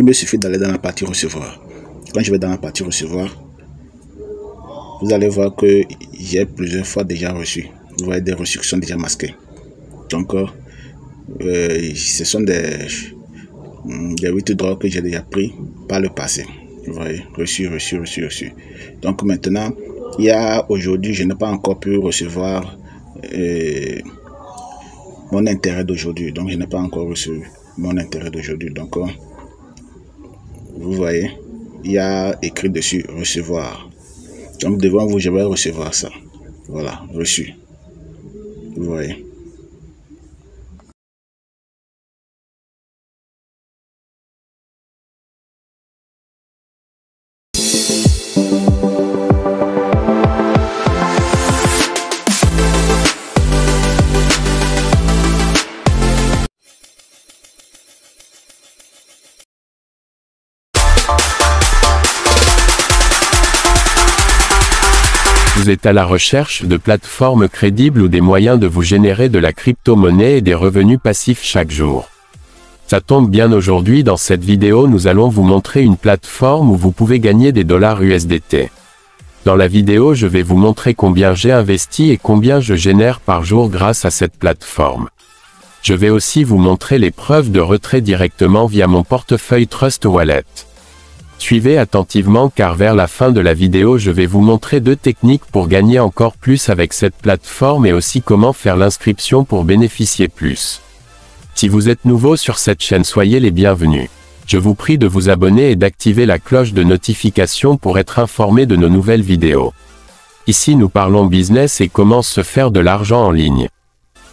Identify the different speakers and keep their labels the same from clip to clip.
Speaker 1: Il me suffit d'aller dans la partie recevoir. Quand je vais dans la partie recevoir, vous allez voir que j'ai plusieurs fois déjà reçu. Vous voyez des reçus qui sont déjà masqués. Donc, ce sont des withdrawals que j'ai déjà pris par le passé. Vous voyez, reçu. Donc maintenant, il y a aujourd'hui, je n'ai pas encore pu recevoir mon intérêt d'aujourd'hui. Donc, je n'ai pas encore reçu mon intérêt d'aujourd'hui. Donc, vous voyez, il y a écrit dessus recevoir. Donc, devant vous, je vais recevoir ça. Voilà, reçu. Vous voyez.
Speaker 2: Vous êtes à la recherche de plateformes crédibles ou des moyens de vous générer de la crypto-monnaie et des revenus passifs chaque jour. Ça tombe bien, aujourd'hui dans cette vidéo nous allons vous montrer une plateforme où vous pouvez gagner des dollars USDT. Dans la vidéo je vais vous montrer combien j'ai investi et combien je génère par jour grâce à cette plateforme. Je vais aussi vous montrer les preuves de retrait directement via mon portefeuille Trust Wallet. Suivez attentivement car vers la fin de la vidéo je vais vous montrer 2 techniques pour gagner encore plus avec cette plateforme et aussi comment faire l'inscription pour bénéficier plus. Si vous êtes nouveau sur cette chaîne, soyez les bienvenus. Je vous prie de vous abonner et d'activer la cloche de notification pour être informé de nos nouvelles vidéos. Ici nous parlons business et comment se faire de l'argent en ligne.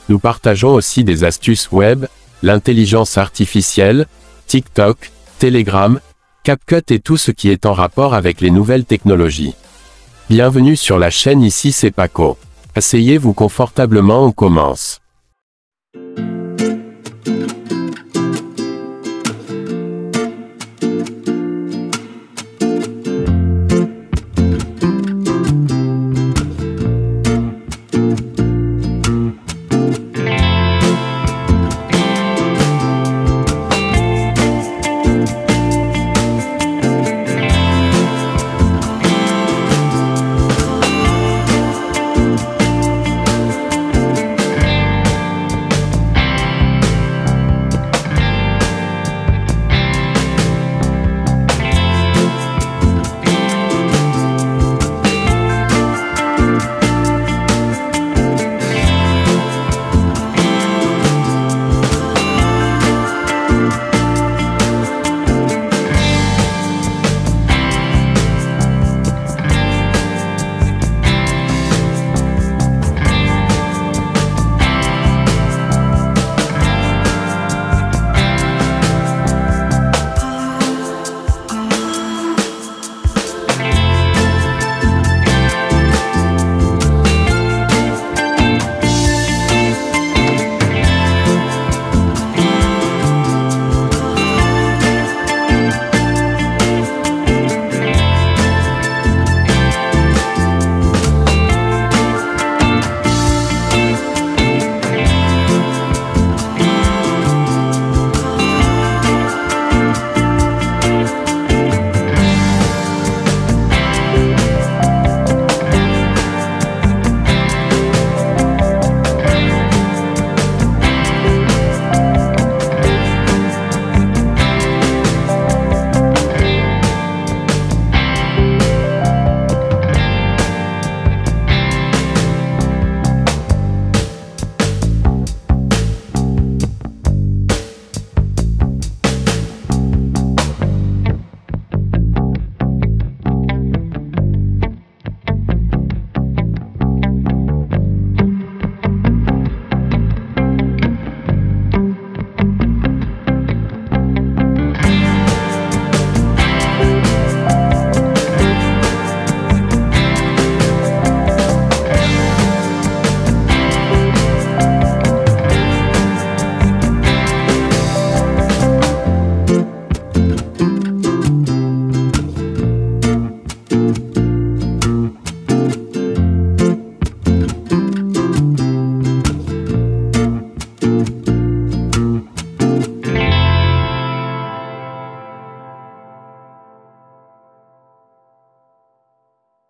Speaker 2: Nous partageons aussi des astuces web, l'intelligence artificielle, TikTok, Telegram, CapCut et tout ce qui est en rapport avec les nouvelles technologies. Bienvenue sur la chaîne, ici c'est Paco. Asseyez-vous confortablement, on commence.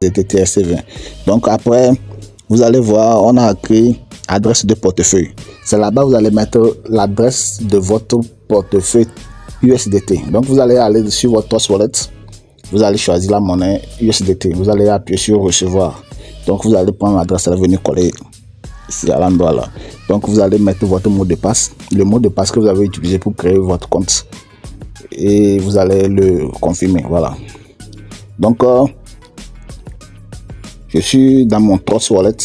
Speaker 1: USDT TRC20. Donc après, vous allez voir, on a écrit adresse de portefeuille. C'est là-bas vous allez mettre l'adresse de votre portefeuille USDT. Donc vous allez aller sur votre Trust Wallet, vous allez choisir la monnaie USDT, vous allez appuyer sur recevoir. Donc vous allez prendre l'adresse, elle est venue coller ici à l'endroit là. Donc vous allez mettre votre mot de passe, le mot de passe que vous avez utilisé pour créer votre compte, et vous allez le confirmer. Voilà. Donc je suis dans mon Trust Wallet.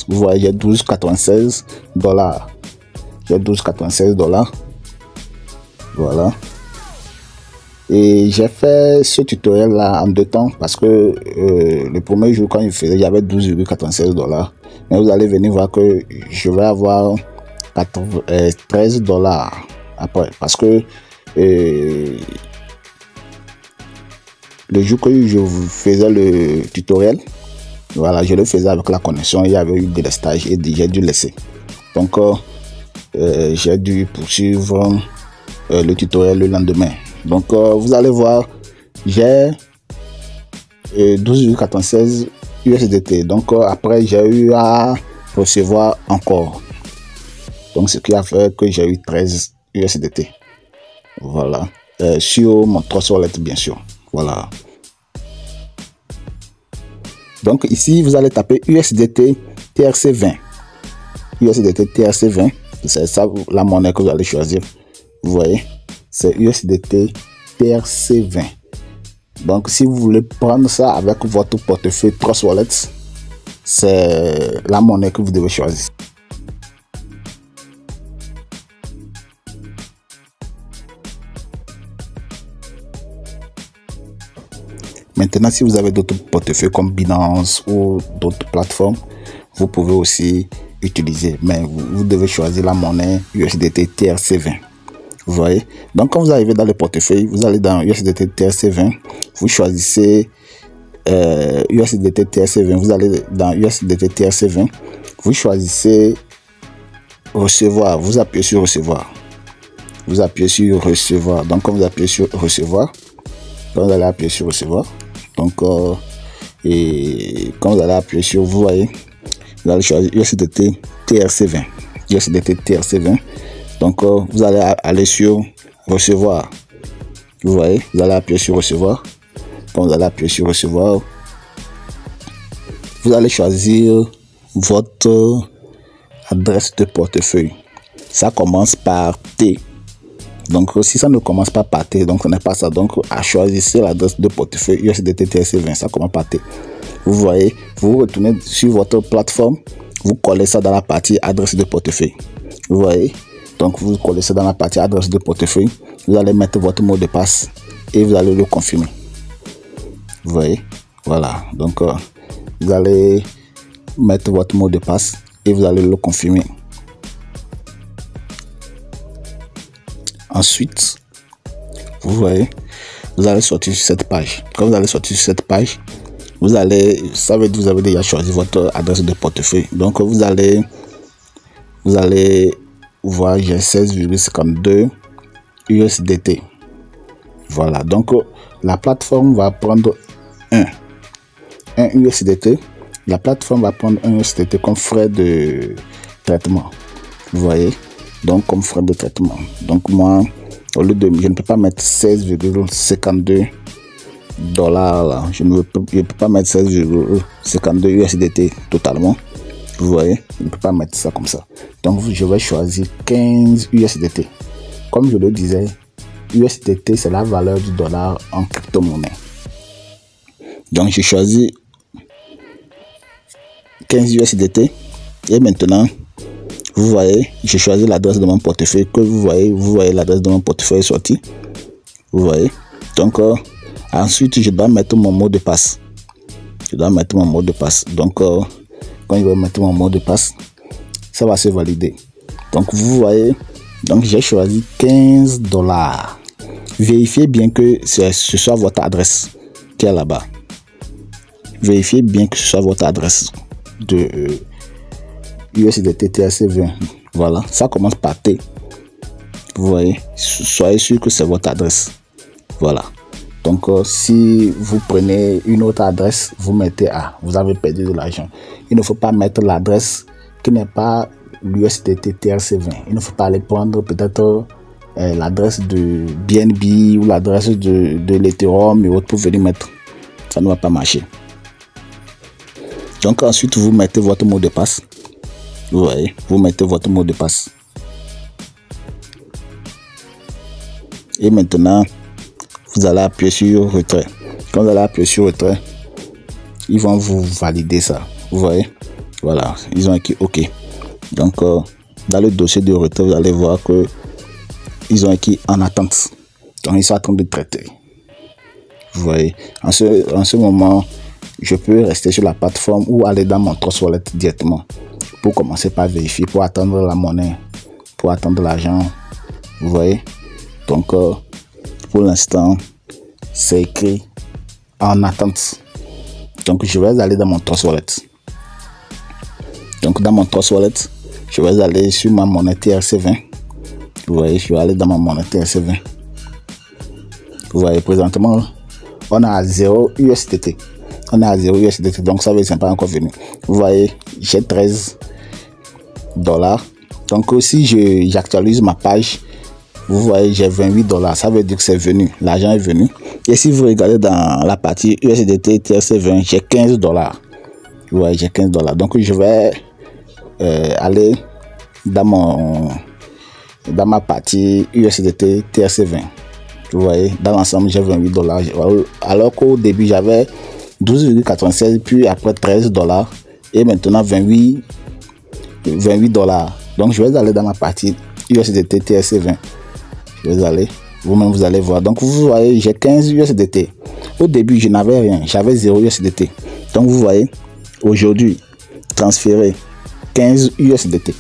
Speaker 1: Vous voyez, j'ai 12,96 $. J'ai 12,96 $. Voilà. Et j'ai fait ce tutoriel là en 2 temps parce que le premier jour quand il faisait, j'avais 12,96 $. Mais vous allez venir voir que je vais avoir 13 $ après, parce que le jour que je faisais le tutoriel, voilà, je le faisais avec la connexion, il y avait eu des délestage et j'ai dû laisser. Donc j'ai dû poursuivre le tutoriel le lendemain. Donc vous allez voir, j'ai 12,96 USDT. Donc après j'ai eu à recevoir encore. Donc ce qui a fait que j'ai eu 13 USDT. Voilà. Sur mon Trust Wallet bien sûr. Voilà. Donc ici vous allez taper USDT TRC20. USDT TRC20. C'est ça la monnaie que vous allez choisir. Vous voyez, c'est USDT TRC20. Donc si vous voulez prendre ça avec votre portefeuille Trust Wallet, c'est la monnaie que vous devez choisir. Maintenant, si vous avez d'autres portefeuilles comme Binance ou d'autres plateformes, vous pouvez aussi utiliser, mais vous devez choisir la monnaie USDT TRC20. Vous voyez, donc quand vous arrivez dans le portefeuille, vous allez dans USDT TRC20, vous choisissez USDT TRC20, vous allez dans USDT TRC20, vous choisissez recevoir, vous appuyez sur recevoir, vous appuyez sur recevoir. Donc quand vous appuyez sur recevoir, quand vous allez appuyer sur recevoir, donc et quand vous allez appuyer sur, vous voyez, vous allez choisir USDT TRC20, USDT TRC20. Donc vous allez aller sur recevoir. Vous voyez, vous allez appuyer sur recevoir. Quand vous allez appuyer sur recevoir, vous allez choisir votre adresse de portefeuille. Ça commence par T. Donc si ça ne commence pas par T, donc ce n'est pas ça. Donc à choisir l'adresse de portefeuille USDT TRC20, ça commence par T. Vous voyez, vous retournez sur votre plateforme, vous collez ça dans la partie adresse de portefeuille. Vous voyez, donc vous collez ça dans la partie adresse de portefeuille, vous allez mettre votre mot de passe et vous allez le confirmer. Vous voyez, voilà. Donc vous allez mettre votre mot de passe et vous allez le confirmer. Ensuite, vous voyez, vous allez sortir sur cette page. Quand vous allez sortir sur cette page, vous allez, ça veut dire que vous avez déjà choisi votre adresse de portefeuille. Donc vous allez voir, j'ai 16,52 USDT. Voilà, donc la plateforme va prendre un USDT. La plateforme va prendre un USDT comme frais de traitement. Vous voyez, donc comme frais de traitement. Donc moi, au lieu de, je ne peux pas mettre 16,52 $, là. Je ne peux pas mettre 16,52 USDT totalement. Vous voyez, je ne peux pas mettre ça comme ça. Donc je vais choisir 15 USDT. Comme je le disais, USDT c'est la valeur du dollar en crypto-monnaie. Donc j'ai choisi 15 USDT et maintenant vous voyez, j'ai choisi l'adresse de mon portefeuille que vous voyez l'adresse de mon portefeuille sortie. Vous voyez, donc ensuite je dois mettre mon mot de passe. Donc quand je vais mettre mon mot de passe, ça va se valider. Donc vous voyez, donc j'ai choisi 15 $. Vérifiez bien que ce soit votre adresse qui est là-bas. Vérifiez bien que ce soit votre adresse de USDT TRC20. Voilà, ça commence par T. Vous voyez, soyez sûr que c'est votre adresse. Voilà. Donc si vous prenez une autre adresse, vous mettez A, vous avez perdu de l'argent. Il ne faut pas mettre l'adresse qui n'est pas l'USDT TRC20. Il ne faut pas aller prendre peut-être l'adresse de BNB ou l'adresse de l'Ethereum et autres pour venir mettre. Ça ne va pas marcher. Donc ensuite vous mettez votre mot de passe. Vous voyez, vous mettez votre mot de passe. Et maintenant, vous allez appuyer sur retrait. Quand vous allez appuyer sur retrait, ils vont vous valider ça. Vous voyez, voilà, ils ont écrit OK. Donc dans le dossier de retrait, vous allez voir que ils ont écrit en attente. Donc ils sont en train de traiter. Vous voyez, en ce moment, je peux rester sur la plateforme ou aller dans mon Trust Wallet directement pour commencer par vérifier, pour attendre la monnaie, pour attendre l'argent. Vous voyez, donc pour l'instant c'est écrit en attente. Donc je vais aller dans mon Trust Wallet. Donc dans mon Trust Wallet, je vais aller sur ma monnaie TRC20. Vous voyez, je vais aller dans ma monnaie TRC20. Vous voyez, présentement on a 0 USDT. On est à 0 USDT, donc ça veut dire que c'est pas encore venu. Vous voyez, j'ai 13 $. Donc si j'actualise ma page, vous voyez, j'ai 28 $. Ça veut dire que c'est venu, l'argent est venu. Et si vous regardez dans la partie USDT TRC20, j'ai 15 $. Vous voyez, j'ai 15 $. Donc je vais aller dans ma partie USDT TRC20. Vous voyez, dans l'ensemble j'ai 28 $. Alors qu'au début j'avais 12,96, puis après 13 $ et maintenant 28 $. Donc je vais aller dans ma partie USDT TRC20. Je vais aller, vous-même vous allez voir. Donc vous voyez, j'ai 15 USDT. Au début je n'avais rien, j'avais 0 USDT. Donc vous voyez, aujourd'hui transférer 15 USDT.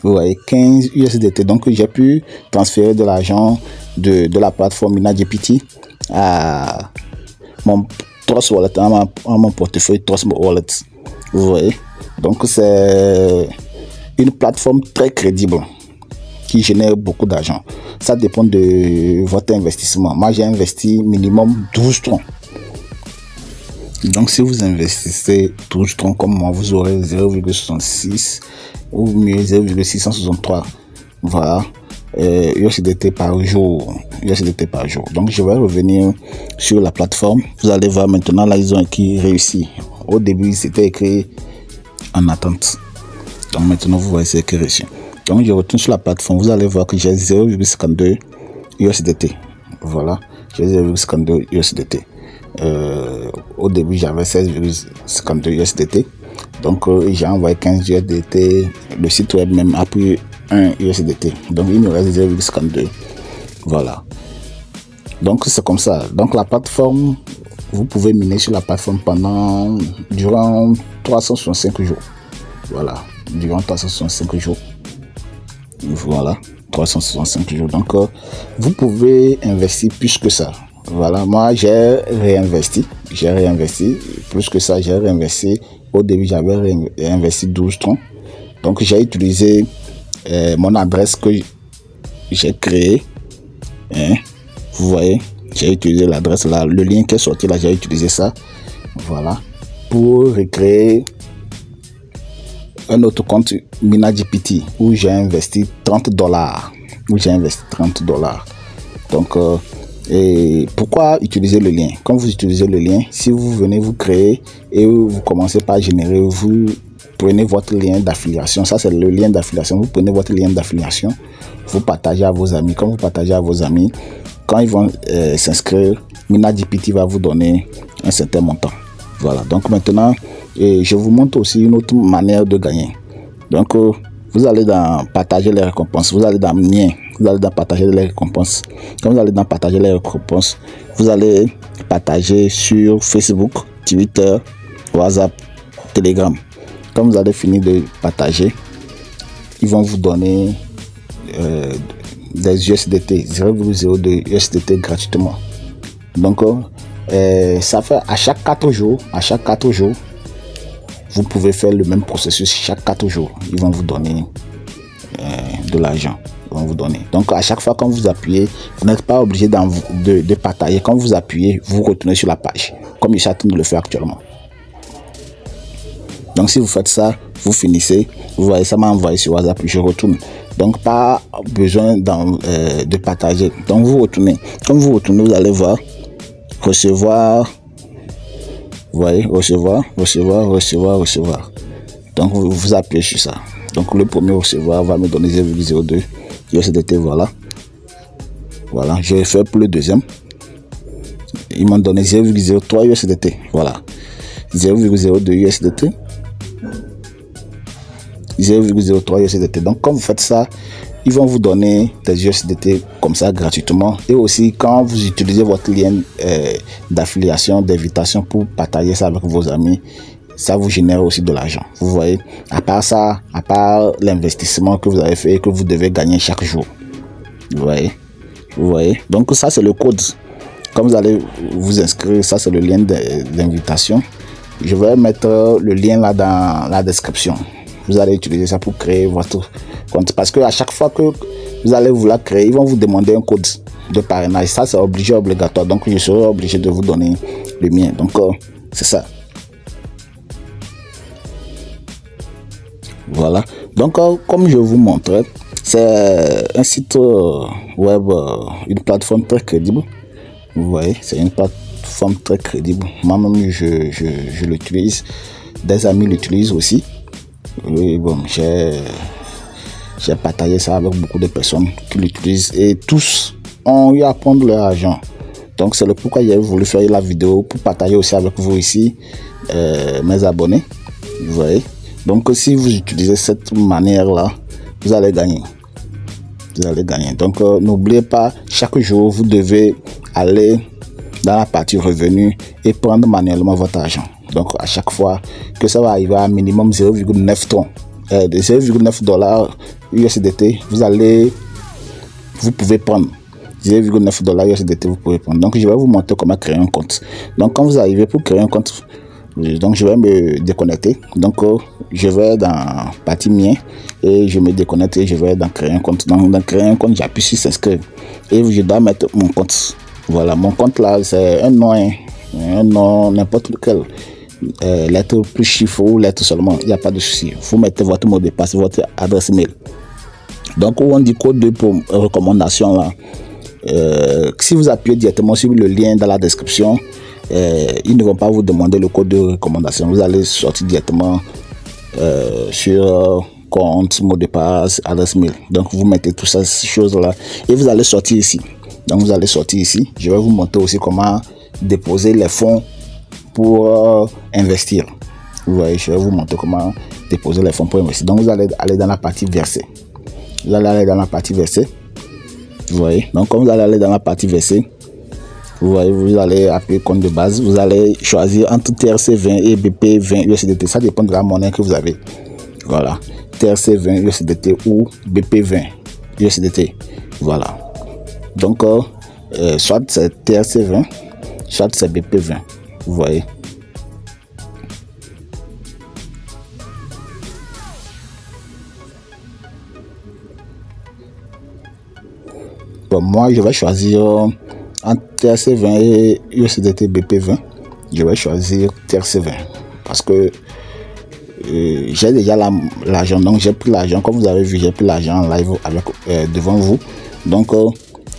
Speaker 1: Vous voyez, 15 USDT. Donc j'ai pu transférer de l'argent de la plateforme MinaGPT à mon Trust Wallet, à mon portefeuille Trust Wallet. Vous voyez, donc c'est une plateforme très crédible qui génère beaucoup d'argent. Ça dépend de votre investissement. Moi j'ai investi minimum 12 troncs. Donc si vous investissez 12 troncs comme moi, vous aurez 0,66 ou mieux 0,663 voilà USDT par jour. Donc je vais revenir sur la plateforme. Vous allez voir maintenant, là ils ont écrit réussi. Au début c'était écrit en attente. Donc maintenant vous voyez c'est écrit réussi. Donc je retourne sur la plateforme. Vous allez voir que j'ai 0,52 USDT. Voilà, j'ai 0,52 USDT. Au début j'avais 16,52 USDT. Donc j'ai envoyé 15 USDT. Le site web même a pris 1 USDT. Donc il me reste 0,52. Voilà. Donc c'est comme ça. Donc la plateforme, vous pouvez miner sur la plateforme durant 365 jours. Voilà. Durant 365 jours. Voilà. 365 jours. Donc vous pouvez investir plus que ça. Voilà, moi j'ai réinvesti plus que ça. J'ai réinvesti. Au début j'avais réinvesti 12 troncs. Donc j'ai utilisé mon adresse que j'ai créée, vous voyez, j'ai utilisé l'adresse là, le lien qui est sorti là, j'ai utilisé ça, voilà, pour recréer un autre compte MinaGPT où j'ai investi 30 $. Donc et pourquoi utiliser le lien? Quand vous utilisez le lien, si vous venez vous créer et vous commencez par générer, vous prenez votre lien d'affiliation. Ça c'est le lien d'affiliation. Vous prenez votre lien d'affiliation, vous partagez à vos amis. Quand vous partagez à vos amis, quand ils vont s'inscrire, MinaGPT va vous donner un certain montant. Voilà, donc maintenant je vous montre aussi une autre manière de gagner. Donc vous allez dans partager les récompenses, vous allez dans mien, vous allez dans partager les récompenses. Quand vous allez dans partager les récompenses, vous allez partager sur Facebook, Twitter, WhatsApp, Telegram. Quand vous allez finir de partager, ils vont vous donner des USDT, 0,02 USDT gratuitement. Donc ça fait à chaque 4 jours, vous pouvez faire le même processus chaque 4 jours. Ils vont vous donner de l'argent. vont vous donner. Donc à chaque fois quand vous appuyez, vous n'êtes pas obligé de partager. Quand vous appuyez, vous retournez sur la page, comme je suis en train de le faire actuellement. Donc si vous faites ça, vous finissez, vous voyez, ça m'a envoyé sur WhatsApp, je retourne. Donc pas besoin de partager. Donc vous retournez. Comme vous retournez, vous allez voir recevoir. Vous voyez, recevoir. Donc vous appuyez sur ça. Donc le premier recevoir va me donner 0,02 USDT. Voilà. Voilà, je vais faire pour le deuxième. Ils m'ont donné 0,03 USDT. Voilà. 0,02 USDT. 0,03 USDT. Donc quand vous faites ça, ils vont vous donner des USDT comme ça gratuitement. Et aussi quand vous utilisez votre lien d'affiliation, d'invitation pour partager ça avec vos amis, ça vous génère aussi de l'argent. Vous voyez, à part ça, à part l'investissement que vous avez fait et que vous devez gagner chaque jour. Vous voyez. Donc ça c'est le code. Comme vous allez vous inscrire, ça c'est le lien d'invitation. Je vais mettre le lien là dans la description. Vous allez utiliser ça pour créer votre compte. Parce que à chaque fois que vous allez vouloir créer, ils vont vous demander un code de parrainage. Ça, c'est obligatoire. Donc, je serai obligé de vous donner le mien. Donc, c'est ça. Voilà. Donc, comme je vous montrais, c'est un site web, une plateforme très crédible. Vous voyez, c'est une plateforme très crédible. Moi-même, je l'utilise. Des amis l'utilisent aussi. Oui, bon, j'ai partagé ça avec beaucoup de personnes qui l'utilisent et tous ont eu à prendre leur argent. Donc c'est le pourquoi j'ai voulu faire la vidéo pour partager aussi avec vous ici, mes abonnés. Vous voyez. Donc si vous utilisez cette manière là, vous allez gagner. Donc n'oubliez pas, chaque jour vous devez aller dans la partie revenus et prendre manuellement votre argent. Donc à chaque fois que ça va arriver à minimum 0,9 tonnes, de 0,9 dollars USDT, vous pouvez prendre 0,9 dollars USDT, vous pouvez prendre. Donc je vais vous montrer comment créer un compte. Donc quand vous arrivez pour créer un compte, donc je vais me déconnecter. Donc je vais dans partie mien et je me déconnecte et je vais dans créer un compte. Donc dans créer un compte, j'appuie sur s'inscrire et je dois mettre mon compte. Voilà, mon compte là, c'est un nom, n'importe lequel. Lettre plus chiffre ou lettre seulement, il n'y a pas de souci. Vous mettez votre mot de passe, votre adresse mail. Donc où on dit code de recommandation là, si vous appuyez directement sur le lien dans la description, ils ne vont pas vous demander le code de recommandation. Vous allez sortir directement sur compte, mot de passe, adresse mail. Donc vous mettez toutes ces choses là et vous allez sortir ici. Donc vous allez sortir ici. Je vais vous montrer aussi comment déposer les fonds pour investir. Vous voyez, je vais vous montrer comment déposer les fonds pour investir. Donc vous allez aller dans la partie verser. Vous allez aller dans la partie verser. Vous voyez, donc comme vous allez aller dans la partie verser, vous voyez, vous allez appuyer compte de base. Vous allez choisir entre TRC20 et BP20 USDT. Ça dépend de la monnaie que vous avez. Voilà, TRC20 USDT ou BP20 USDT. Voilà. Donc soit c'est TRC20, soit c'est BP20. Vous voyez. Bon, moi je vais choisir entre TRC20 et USDT BP20. Je vais choisir TRC20 parce que j'ai déjà l'argent. Donc j'ai pris l'argent, comme vous avez vu, j'ai pris l'argent en live avec devant vous. Donc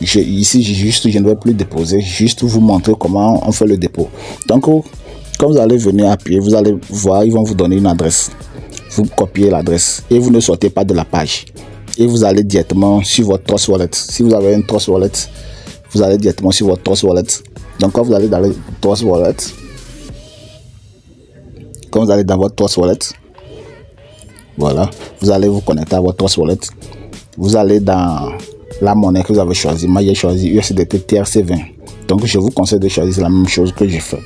Speaker 1: ici je ne vais plus déposer, juste vous montrer comment on fait le dépôt. Donc quand vous allez venir appuyer, vous allez voir, ils vont vous donner une adresse. Vous copiez l'adresse et vous ne sortez pas de la page et vous allez directement sur votre Trust Wallet. Si vous avez une Trust Wallet, vous allez directement sur votre Trust Wallet. Donc quand vous allez dans le Trust Wallet, quand vous allez dans votre Trust Wallet, voilà, vous allez vous connecter à votre Trust Wallet. Vous allez dans la monnaie que vous avez choisi. Moi j'ai choisi USDT TRC20. Donc je vous conseille de choisir la même chose que j'ai fait.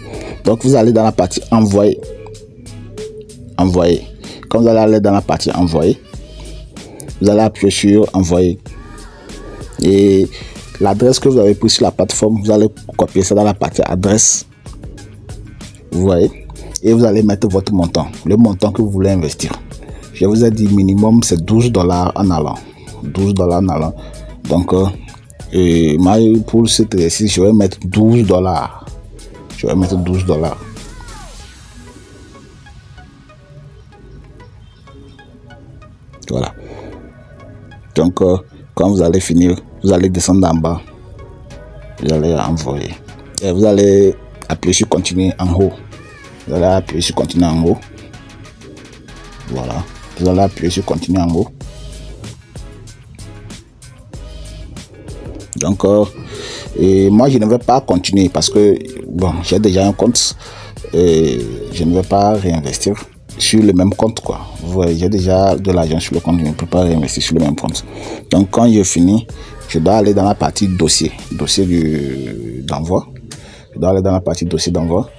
Speaker 1: Donc vous allez dans la partie envoyer. Quand vous allez aller dans la partie envoyer, vous allez appuyer sur envoyer. Et l'adresse que vous avez prise sur la plateforme, vous allez copier ça dans la partie adresse. Vous voyez. Et vous allez mettre votre montant, le montant que vous voulez investir. Je vous ai dit minimum c'est 12 dollars en allant. $12 Nala. Donc, et moi, pour cet exercice, je vais mettre $12. Je vais mettre $12. Voilà. Donc, quand vous allez finir, vous allez descendre en bas. Vous allez envoyer. Et vous allez appuyer sur continuer en haut. Vous allez appuyer sur continuer en haut. Voilà. Vous allez appuyer sur continuer en haut. Donc, et moi, je ne vais pas continuer parce que, bon, j'ai déjà un compte et je ne vais pas réinvestir sur le même compte, quoi. Vous voyez, j'ai déjà de l'argent sur le compte, je ne peux pas réinvestir sur le même compte. Donc, quand je finis, je dois aller dans la partie dossier d'envoi. Je dois aller dans la partie dossier d'envoi.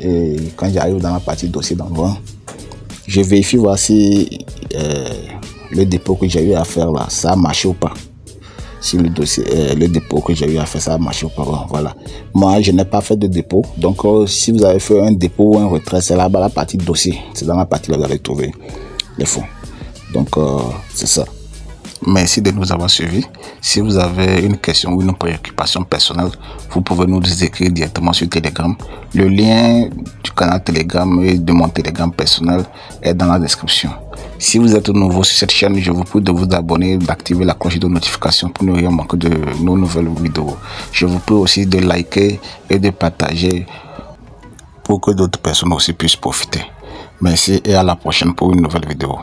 Speaker 1: Et quand j'arrive dans la partie dossier d'envoi, je vérifie voir si le dépôt que j'ai eu à faire là, ça a marché ou pas. Si le dossier, le dépôt que j'ai eu à faire, ça a marché ou pas. Bon, voilà. Moi, je n'ai pas fait de dépôt. Donc, si vous avez fait un dépôt ou un retrait, c'est là-bas la partie dossier. C'est dans la partie là où vous allez trouver les fonds. Donc, c'est ça. Merci de nous avoir suivis. Si vous avez une question ou une préoccupation personnelle, vous pouvez nous écrire directement sur Telegram. Le lien du canal Telegram et de mon Telegram personnel est dans la description. Si vous êtes nouveau sur cette chaîne, je vous prie de vous abonner, d'activer la cloche de notification pour ne rien manquer de nos nouvelles vidéos. Je vous prie aussi de liker et de partager pour que d'autres personnes aussi puissent profiter. Merci et à la prochaine pour une nouvelle vidéo.